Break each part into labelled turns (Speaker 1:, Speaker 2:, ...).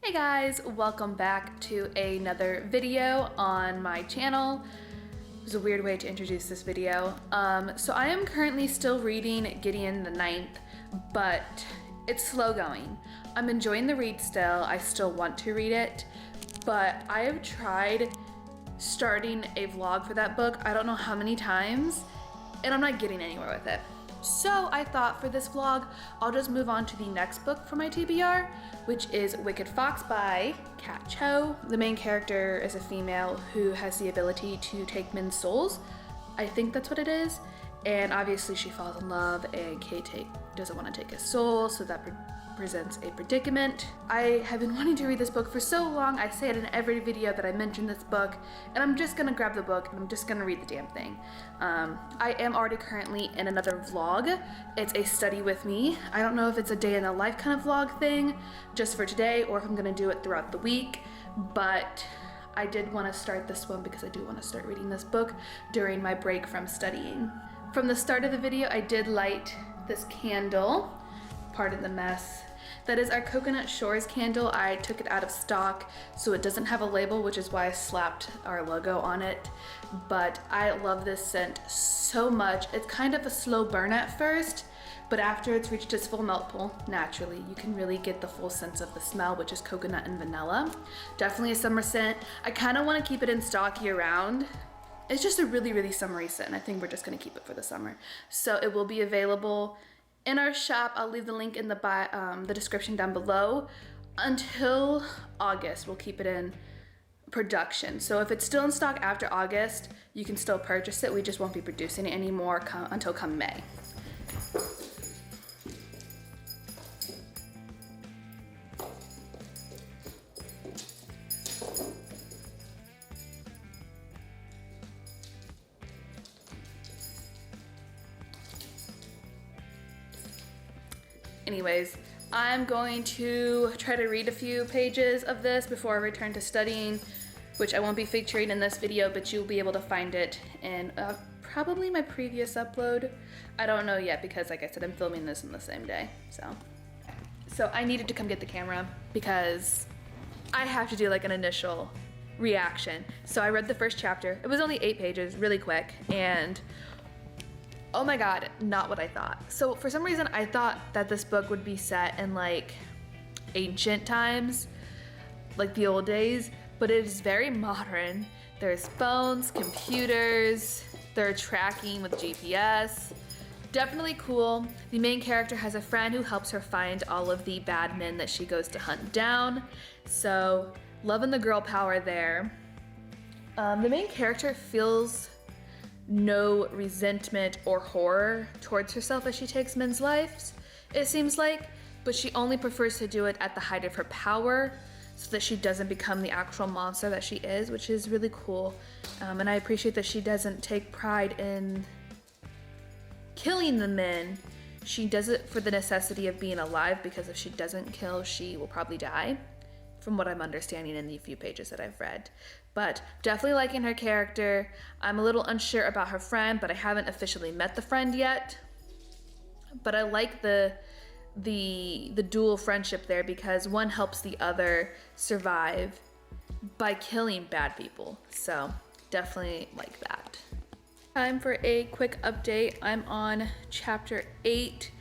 Speaker 1: Hey guys, welcome back to another video on my channel. It was a weird way to introduce this video. So I am currently still reading Gideon the Ninth, but it's slow going. I'm enjoying the read still. I still want to read it, but I have tried starting a vlog for that book I don't know how many times, and I'm not getting anywhere with it. So I thought for this vlog, I'll just move on to the next book for my TBR, which is Wicked Fox by Kat Cho. The main character is a female who has the ability to take men's souls. I think that's what it is. And obviously she falls in love and Kate doesn't want to take his soul, so that presents a predicament. I have been wanting to read this book for so long. I say it in every video that I mention this book, and I'm just gonna grab the book and I'm just gonna read the damn thing. I am already currently in another vlog. It's a study with me. I don't know if it's a day in the life kind of vlog thing just for today or if I'm gonna do it throughout the week, but I did want to start this one because I do want to start reading this book during my break from studying. From the start of the video, I did light this candle, pardon the mess. That is our Coconut Shores candle. I took it out of stock, so it doesn't have a label, which is why I slapped our logo on it. But I love this scent so much. It's kind of a slow burn at first, but after it's reached its full melt pool, naturally, you can really get the full sense of the smell, which is coconut and vanilla. Definitely a summer scent. I kind of want to keep it in stock year round. It's just a really, really summery scent, and I think we're just gonna keep it for the summer. So it will be available in our shop. I'll leave the link in the description down below. Until August, we'll keep it in production. So if it's still in stock after August, you can still purchase it. We just won't be producing it anymore until come May. Anyways, I'm going to try to read a few pages of this before I return to studying, which I won't be featuring in this video, but you'll be able to find it in probably my previous upload. I don't know yet because, like I said, I'm filming this in the same day. So I needed to come get the camera because I have to do like an initial reaction. So I read the first chapter. It was only 8 pages, really quick, and oh my god, not what I thought. So for some reason, I thought that this book would be set in like ancient times, like the old days, but it is very modern. There's phones, computers, they're tracking with GPS. Definitely cool. The main character has a friend who helps her find all of the bad men that she goes to hunt down. So loving the girl power there. The main character feels no resentment or horror towards herself as she takes men's lives, it seems like, but she only prefers to do it at the height of her power so that she doesn't become the actual monster that she is, which is really cool. And I appreciate that she doesn't take pride in killing the men. She does it for the necessity of being alive, because if she doesn't kill, she will probably die, from what I'm understanding in the few pages that I've read. But definitely liking her character. I'm a little unsure about her friend, but I haven't officially met the friend yet. But I like the dual friendship there, because one helps the other survive by killing bad people. So definitely like that. Time for a quick update. I'm on chapter 8,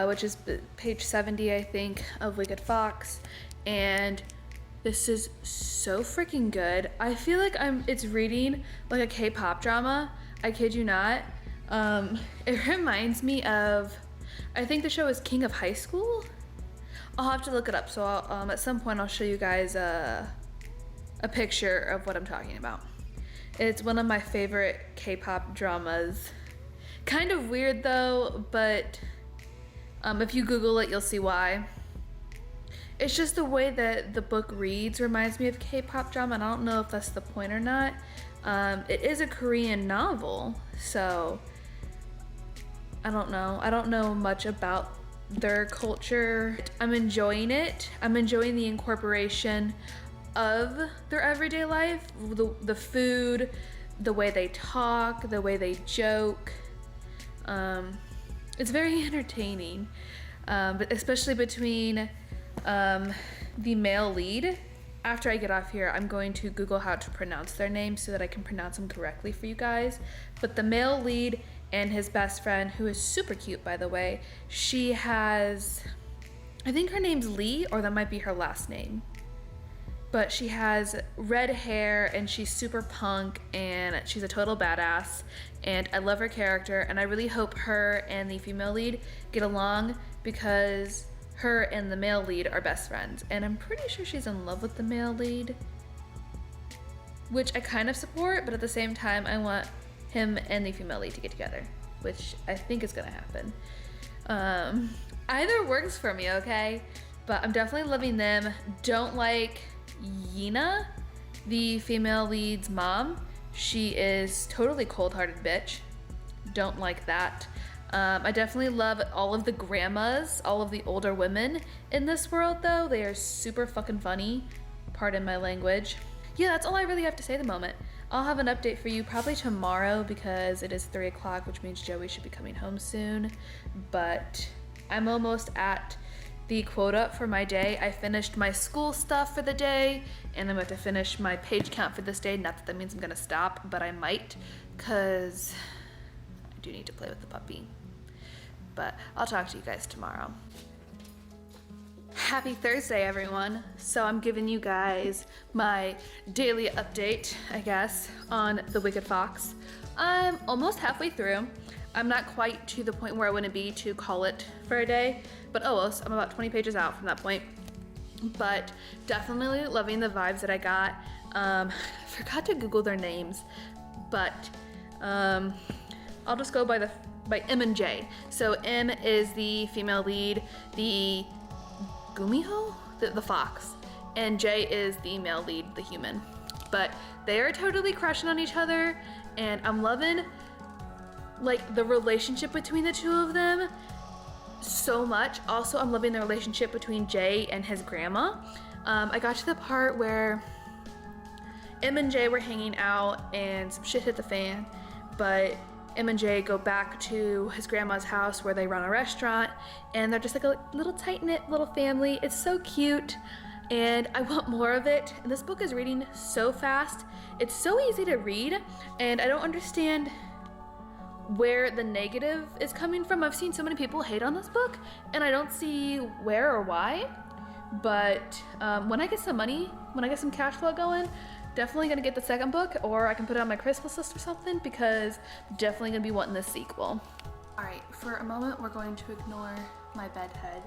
Speaker 1: which is page 70, I think, of Wicked Fox. And this is so freaking good. I feel like it's reading like a K-pop drama. I kid you not. It reminds me of, I think the show is King of High School. I'll have to look it up. So at some point I'll show you guys a picture of what I'm talking about. It's one of my favorite K-pop dramas. Kind of weird though, but if you Google it, you'll see why. It's just the way that the book reads reminds me of K-pop drama, and I don't know if that's the point or not. It is a Korean novel, so I don't know. I don't know much about their culture. I'm enjoying it. I'm enjoying the incorporation of their everyday life, the food, the way they talk, the way they joke. It's very entertaining, but especially between the male lead, after I get off here, I'm going to Google how to pronounce their names so that I can pronounce them correctly for you guys. But the male lead and his best friend, who is super cute, by the way, she has, I think her name's Lee, or that might be her last name. But she has red hair and she's super punk and she's a total badass. And I love her character, and I really hope her and the female lead get along because her and the male lead are best friends. And I'm pretty sure she's in love with the male lead, which I kind of support, but at the same time, I want him and the female lead to get together, which I think is gonna happen. Either works for me, okay? But I'm definitely loving them. Don't like Yina, the female lead's mom. She is totally cold-hearted bitch. Don't like that. I definitely love all of the grandmas, all of the older women in this world though. They are super fucking funny. Pardon my language. Yeah, that's all I really have to say at the moment. I'll have an update for you probably tomorrow because it is 3 o'clock, which means Joey should be coming home soon. But I'm almost at the quota for my day. I finished my school stuff for the day, and I'm about to finish my page count for this day. Not that that means I'm gonna stop, but I might, because I do need to play with the puppy. But I'll talk to you guys tomorrow. Happy Thursday, everyone. So I'm giving you guys my daily update, I guess, on The Wicked Fox. I'm almost halfway through. I'm not quite to the point where I want to be to call it for a day, but almost. I'm about 20 pages out from that point. But definitely loving the vibes that I got. I forgot to Google their names, but I'll just go by M and J. So M is the female lead, the Gumiho, the fox, and J is the male lead, the human. But they are totally crushing on each other, and I'm loving like the relationship between the two of them so much. Also, I'm loving the relationship between Jay and his grandma. I got to the part where M and Jay were hanging out and some shit hit the fan, but M and Jay go back to his grandma's house where they run a restaurant, and they're just like a little tight-knit little family. It's so cute, and I want more of it. And this book is reading so fast. It's so easy to read, and I don't understand where the negative is coming from. I've seen so many people hate on this book, and I don't see where or why. But when I get some money, when I get some cash flow going, definitely gonna get the second book, or I can put it on my Christmas list or something, because definitely gonna be wanting the sequel. All right, for a moment, we're going to ignore my bedhead,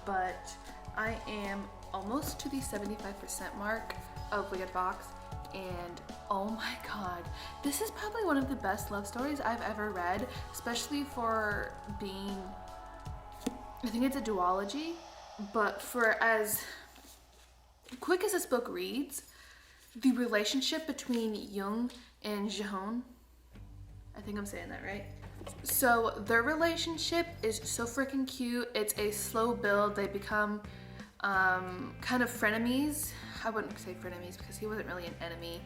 Speaker 1: but I am almost to the 75% mark of Wicked Fox, and oh my God, this is probably one of the best love stories I've ever read, especially for being, I think it's a duology, but for as quick as this book reads, the relationship between Jung and Jehoon, I think I'm saying that right. So their relationship is so freaking cute. It's a slow build. They become kind of frenemies. I wouldn't say frenemies because he wasn't really an enemy,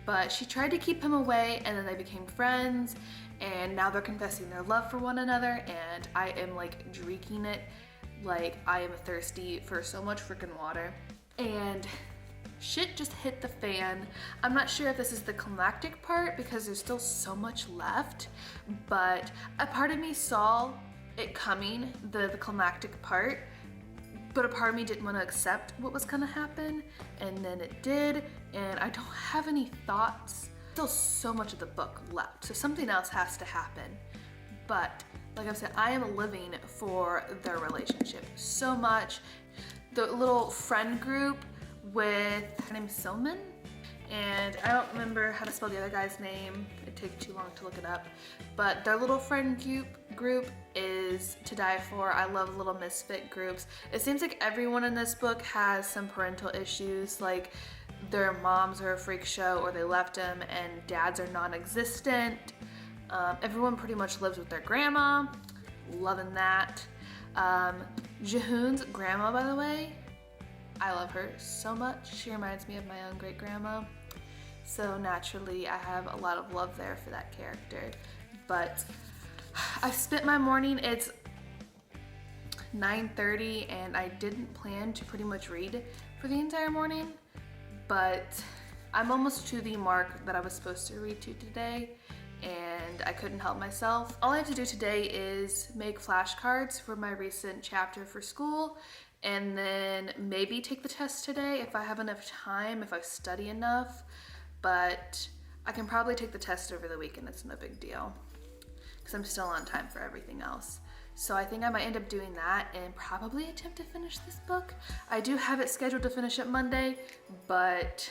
Speaker 1: but she tried to keep him away, and then they became friends, and now they're confessing their love for one another, and I am like drinking it like I am thirsty for so much freaking water. And shit just hit the fan. I'm not sure if this is the climactic part because there's still so much left, but a part of me saw it coming, the climactic part, but a part of me didn't want to accept what was gonna happen, and then it did, and I don't have any thoughts. Still so much of the book left, so something else has to happen. But like I said, I am living for their relationship so much. The little friend group with, her name is Silman, and I don't remember how to spell the other guy's name. It took too long to look it up, but their little friend group is to die for. I love little misfit groups. It seems like everyone in this book has some parental issues, like their moms are a freak show or they left them, and dads are non-existent. Everyone pretty much lives with their grandma. Loving that. Jehoon's grandma, by the way, I love her so much. She reminds me of my own great grandma. So naturally, I have a lot of love there for that character. But I've spent my morning, 9:30 and I didn't plan to pretty much read for the entire morning, but I'm almost to the mark that I was supposed to read to today and I couldn't help myself. All I have to do today is make flashcards for my recent chapter for school and then maybe take the test today if I have enough time, if I study enough, but I can probably take the test over the weekend. It's no big deal because I'm still on time for everything else. So I think I might end up doing that and probably attempt to finish this book. I do have it scheduled to finish it Monday, but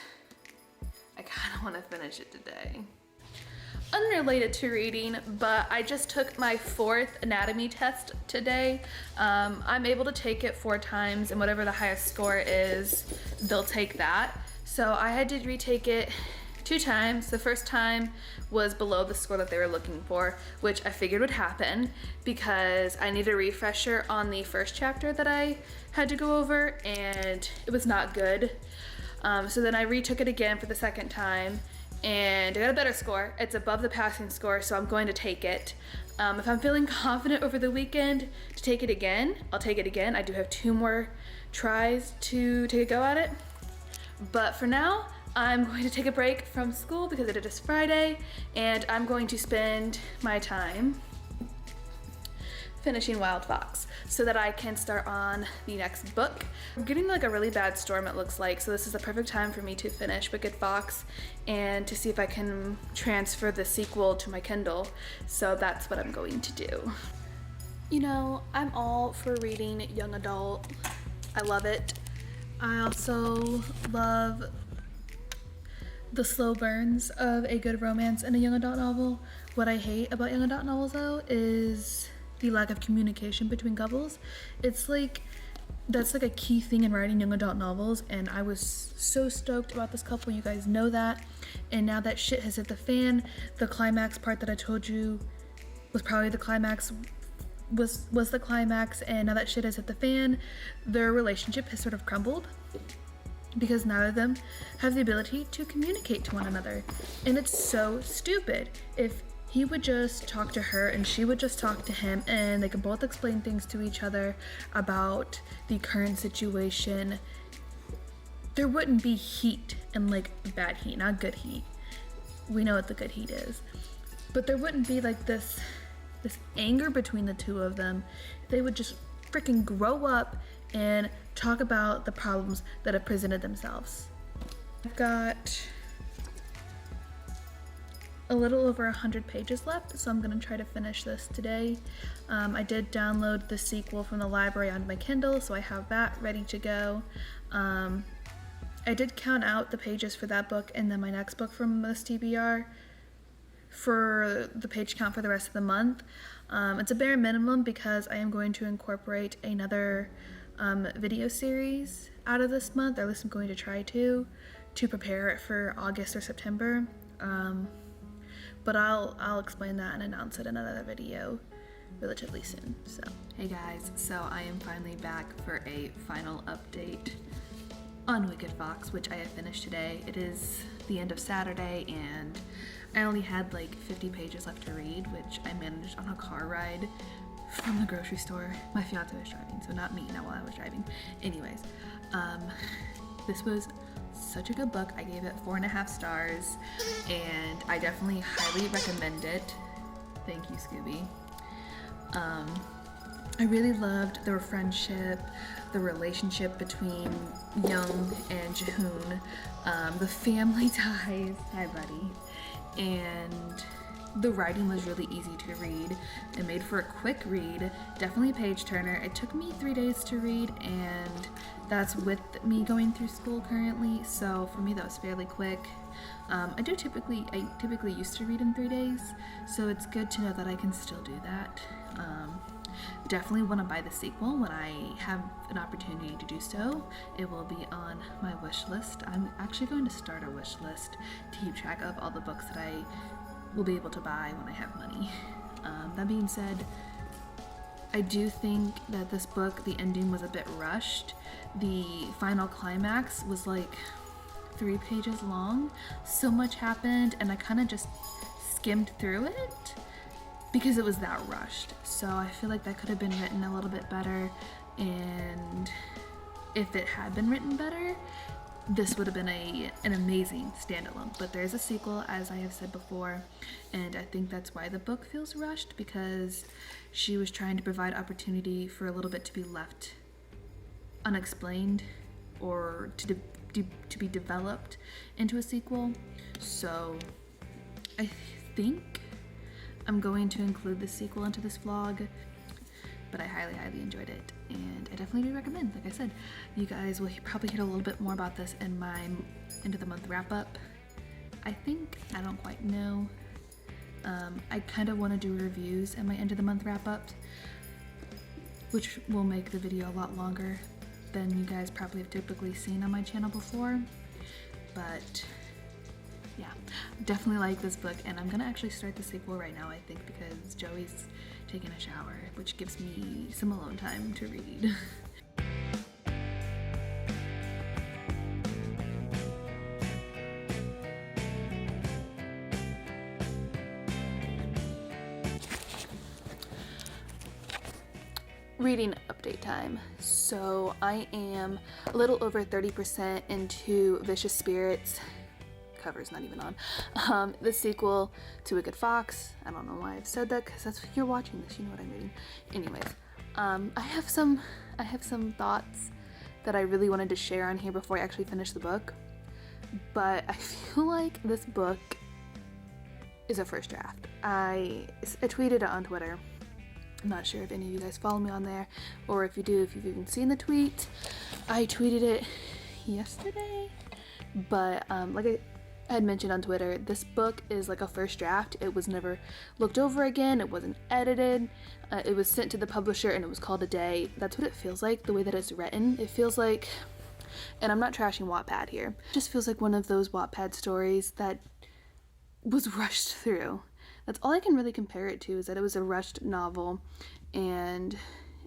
Speaker 1: I kind of want to finish it today. Unrelated to reading, but I just took my 4th anatomy test today. I'm able to take it 4 times and whatever the highest score is, they'll take that. So I had to retake it 2 times. The first time was below the score that they were looking for, which I figured would happen because I need a refresher on the first chapter that I had to go over and it was not good. So then I retook it again for the second time and I got a better score. It's above the passing score, so I'm going to take it. If I'm feeling confident over the weekend to take it again, I'll take it again. I do have 2 more tries to take a go at it. But for now, I'm going to take a break from school because it is Friday and I'm going to spend my time finishing Wild Fox so that I can start on the next book. I'm getting like a really bad storm, it looks like, so this is the perfect time for me to finish Wicked Fox and to see if I can transfer the sequel to my Kindle. So that's what I'm going to do. You know, I'm all for reading young adult. I love it. I also love the slow burns of a good romance in a young adult novel. What I hate about young adult novels though is the lack of communication between couples. It's like, that's like a key thing in writing young adult novels and I was so stoked about this couple, you guys know that. And now that shit has hit the fan, the climax part that I told you was probably the climax, was the climax, and now that shit has hit the fan, their relationship has sort of crumbled because neither of them have the ability to communicate to one another. And it's so stupid. If he would just talk to her and she would just talk to him and they could both explain things to each other about the current situation, there wouldn't be heat and like bad heat, not good heat. We know what the good heat is. But there wouldn't be like this anger between the two of them. They would just freaking grow up and talk about the problems that have presented themselves. I've got a little over 100 pages left, so I'm gonna try to finish this today. I did download the sequel from the library onto my Kindle, so I have that ready to go. I did count out the pages for that book and then my next book from this TBR for the page count for the rest of the month. It's a bare minimum because I am going to incorporate another video series out of this month, or at least I'm going to try to prepare it for August or September. But I'll explain that and announce it in another video relatively soon. So hey guys, so I am finally back for a final update on Wicked Fox, which I have finished today. It is the end of Saturday and I only had like 50 pages left to read, which I managed on a car ride from the grocery store. My fiance was driving, so not me, not while I was driving. Anyways, this was such a good book. I gave it 4.5 stars and I definitely highly recommend it. Thank you, Scooby. I really loved their friendship, the relationship between Young and Jahoon, the family ties, hi buddy, and the writing was really easy to read. It made for a quick read, definitely a page turner. It took me 3 days to read and that's with me going through school currently, so for me that was fairly quick. I typically used to read in 3 days, so it's good to know that I can still do that. Definitely want to buy the sequel when I have an opportunity to do so. It will be on my wish list. I'm actually going to start a wish list to keep track of all the books that I will be able to buy when I have money. That being said, I do think that this book, the ending was a bit rushed. The final climax was like 3 pages long. So much happened and I kind of just skimmed through it. because it was that rushed. So I feel like that could have been written a little bit better, and if it had been written better, this would have been an amazing standalone. But there is a sequel, as I have said before, and I think that's why the book feels rushed, because she was trying to provide opportunity for a little bit to be left unexplained or to be developed into a sequel. So I think I'm going to include the sequel into this vlog, but I highly enjoyed it, and I definitely do recommend. Like I said, you guys will probably hear a little bit more about this in my end of the month wrap up. I don't quite know. I kind of want to do reviews in my end of the month wrap up, which will make the video a lot longer than you guys probably have typically seen on my channel before. But yeah, definitely like this book, and I'm gonna actually start the sequel right now, I think, because Joey's taking a shower, which gives me some alone time to read. Reading update time. So I am a little over 30% into Vicious Spirits. Cover's not even on. The sequel to Wicked Fox. I don't know why I've said that, because that's you're watching this, you know what I'm reading. Anyways, I have some thoughts that I really wanted to share on here before I actually finish the book. But I feel like this book is a first draft. I tweeted it on Twitter. I'm not sure if any of you guys follow me on there, or if you do, if you've even seen the tweet. I tweeted it yesterday, but like I had mentioned on Twitter, this book is like a first draft. It was never looked over again. It wasn't edited. It was sent to the publisher and it was called a day. That's what it feels like, the way that it's written. It feels like, and I'm not trashing Wattpad here, it just feels like one of those Wattpad stories that was rushed through. That's all I can really compare it to, is that it was a rushed novel, and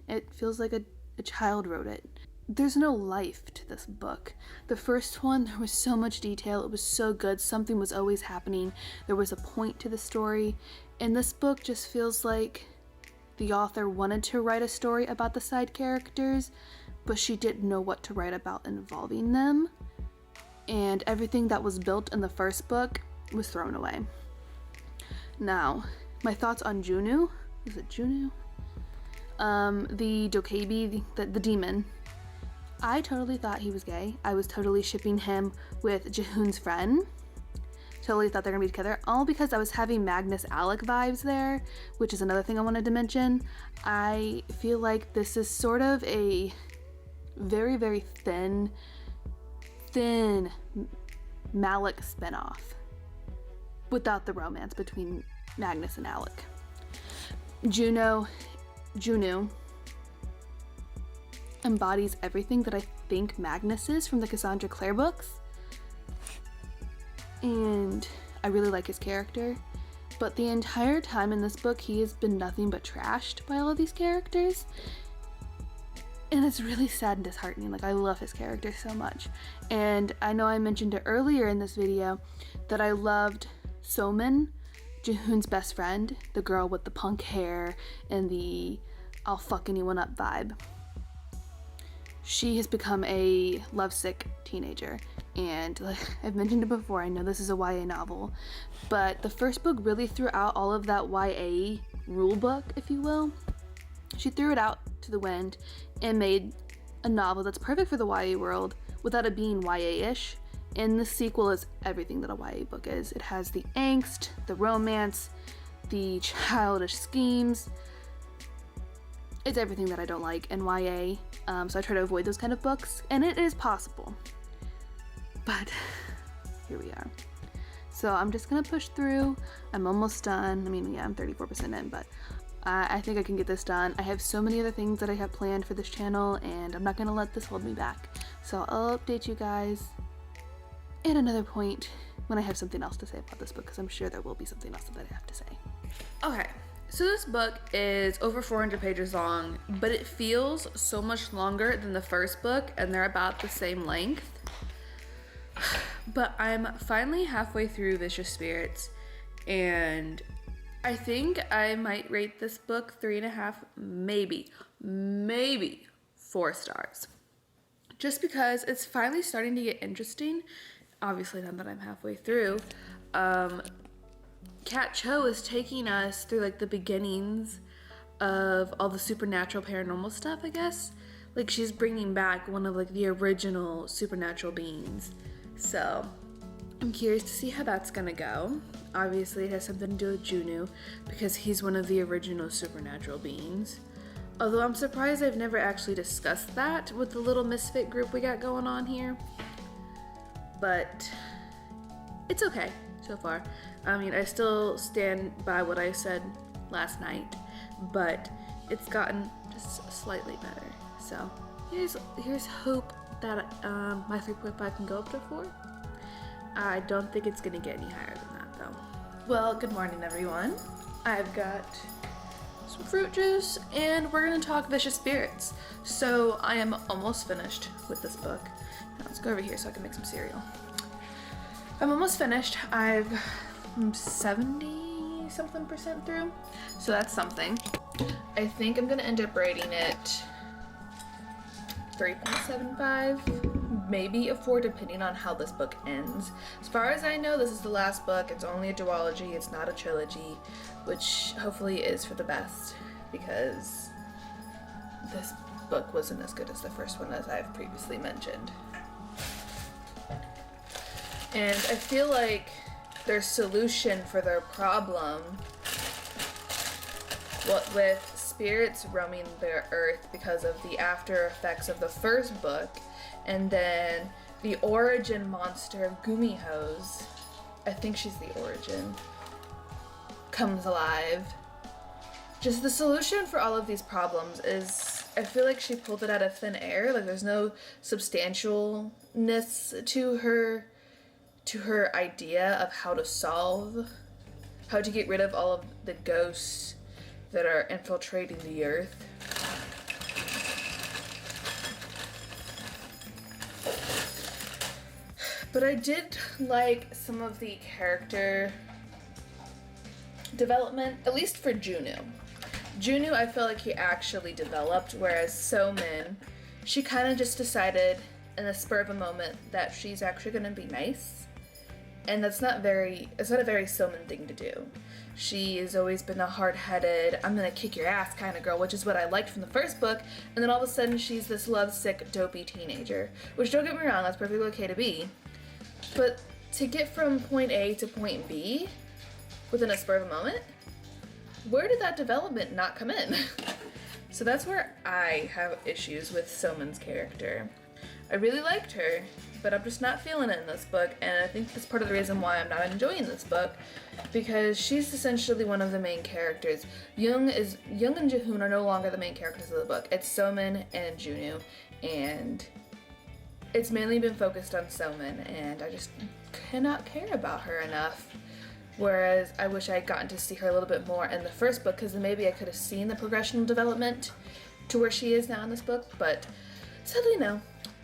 Speaker 1: it feels like a child wrote it. There's no life to this book. The first one, there was so much detail. It was so good. Something was always happening. There was a point to the story. And this book just feels like the author wanted to write a story about the side characters, but she didn't know what to write about involving them. And everything that was built in the first book was thrown away. Now, my thoughts on Junu. Is it Junu? The Dokebi, the demon. I totally thought he was gay. I was totally shipping him with Jihoon's friend. Totally thought they're gonna be together, all because I was having Magnus Alec vibes there, which is another thing I wanted to mention. I feel like this is sort of a very, very thin Malik spinoff, without the romance between Magnus and Alec. Junu embodies everything that I think Magnus is from the Cassandra Clare books, and I really like his character, but the entire time in this book he has been nothing but trashed by all of these characters, and it's really sad and disheartening. Like, I love his character so much, and I know I mentioned it earlier in this video that I loved Somin, Jihoon's best friend, the girl with the punk hair and the I'll fuck anyone up vibe. She has become a lovesick teenager, and like I've mentioned it before, I know this is a YA novel, but the first book really threw out all of that YA rule book, if you will. She threw it out to the wind and made a novel that's perfect for the YA world without it being YA-ish. And the sequel is everything that a YA book is. It has the angst, the romance, the childish schemes. It's everything that I don't like in YA. So I try to avoid those kind of books, and it is possible. But here we are. So I'm just gonna push through. I'm almost done. I mean, yeah, I'm 34% in, but I think I can get this done. I have so many other things that I have planned for this channel, and I'm not gonna let this hold me back. So I'll update you guys at another point when I have something else to say about this book, because I'm sure there will be something else that I have to say. Okay, so this book is over 400 pages long, but it feels so much longer than the first book, and they're about the same length. But I'm finally halfway through Vicious Spirits, and I think I might rate this book 3.5, maybe 4 stars. Just because it's finally starting to get interesting. Obviously, now that I'm halfway through. Kat Cho is taking us through like the beginnings of all the supernatural paranormal stuff, I guess. Like she's bringing back one of like the original supernatural beings. So I'm curious to see how that's gonna go. Obviously it has something to do with Juno because he's one of the original supernatural beings. Although I'm surprised I've never actually discussed that with the little misfit group we got going on here. But it's okay so far. I mean, I still stand by what I said last night, but it's gotten just slightly better. So here's hope that my 3.5 can go up to 4. I don't think it's gonna get any higher than that though. Well, good morning everyone. I've got some fruit juice and we're gonna talk Vicious Spirits. So I am almost finished with this book. Now let's go over here so I can make some cereal. I'm almost finished. I'm 70 something percent through. So that's something. I think I'm gonna end up rating it 3.75, maybe a 4 depending on how this book ends. As far as I know, this is the last book. It's only a duology, it's not a trilogy, which hopefully is for the best because this book wasn't as good as the first one, as I've previously mentioned. And I feel like their solution for their problem, what with spirits roaming the earth because of the after effects of the first book, and then the origin monster of Gumiho's, I think she's the origin, comes alive. Just the solution for all of these problems is, I feel like she pulled it out of thin air. Like there's no substantialness to her idea of how to get rid of all of the ghosts that are infiltrating the earth. But I did like some of the character development, at least for Juno. Juno, I feel like he actually developed, whereas So-min, she kind of just decided in the spur of a moment that she's actually going to be nice. And it's not a very So-min thing to do. She has always been a hard-headed, I'm gonna kick your ass kind of girl, which is what I liked from the first book. And then all of a sudden she's this lovesick, dopey teenager. Which, don't get me wrong, that's perfectly okay to be. But to get from point A to point B within a spur of a moment, where did that development not come in? So that's where I have issues with So-min's character. I really liked her, but I'm just not feeling it in this book, and I think that's part of the reason why I'm not enjoying this book, because she's essentially one of the main characters. Young and Jaehoon are no longer the main characters of the book. It's So-min and Juno, and it's mainly been focused on So-min, and I just cannot care about her enough. Whereas I wish I had gotten to see her a little bit more in the first book, because then maybe I could have seen the progressional development to where she is now in this book, but sadly no.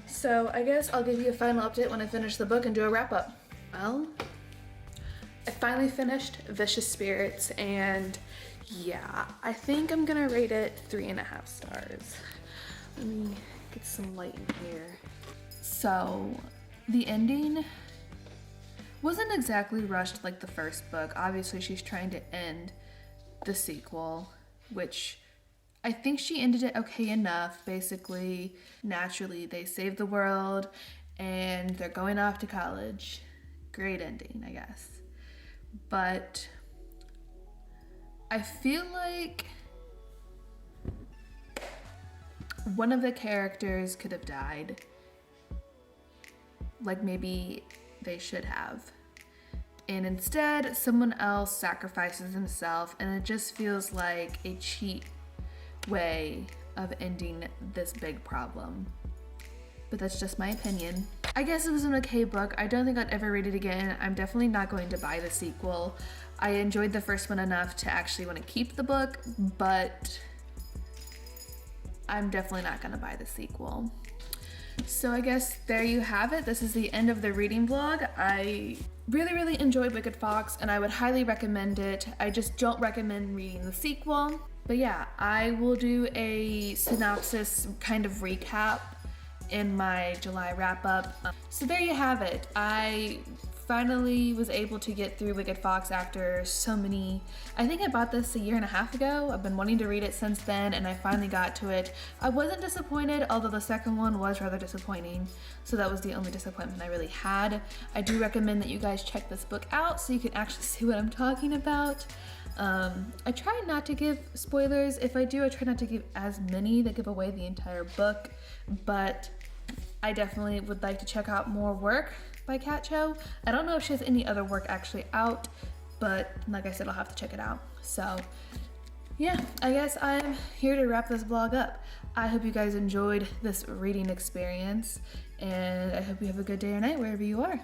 Speaker 1: So I guess I'll give you a final update when I finish the book and do a wrap up. Well, I finally finished Vicious Spirits, and yeah, I think I'm gonna rate it 3.5 stars. Let me get some light in here. So the ending wasn't exactly rushed like the first book. Obviously she's trying to end the sequel, which I think she ended it okay enough. Basically, naturally, they saved the world and they're going off to college. Great ending, I guess. But I feel like one of the characters could have died. Like maybe they should have. And instead, someone else sacrifices himself, and it just feels like a cheap way of ending this big problem. But that's just my opinion. I guess it was an okay book. I don't think I'd ever read it again. I'm definitely not going to buy the sequel. I enjoyed the first one enough to actually want to keep the book, but I'm definitely not going to buy the sequel. So I guess there you have it. This is the end of the reading vlog. I really enjoyed Wicked Fox, and I would highly recommend it. I just don't recommend reading the sequel. But yeah, I will do a synopsis kind of recap in my July wrap up. So there you have it. I finally was able to get through Wicked Fox after so many, I think I bought this a year and a half ago. I've been wanting to read it since then, and I finally got to it. I wasn't disappointed, although the second one was rather disappointing. So that was the only disappointment I really had. I do recommend that you guys check this book out so you can actually see what I'm talking about. I try not to give spoilers. If I do, I try not to give as many that give away the entire book, but I definitely would like to check out more work by Kat Cho. I don't know if she has any other work actually out, but like I said, I'll have to check it out. So yeah, I guess I'm here to wrap this vlog up. I hope you guys enjoyed this reading experience, and I hope you have a good day or night wherever you are.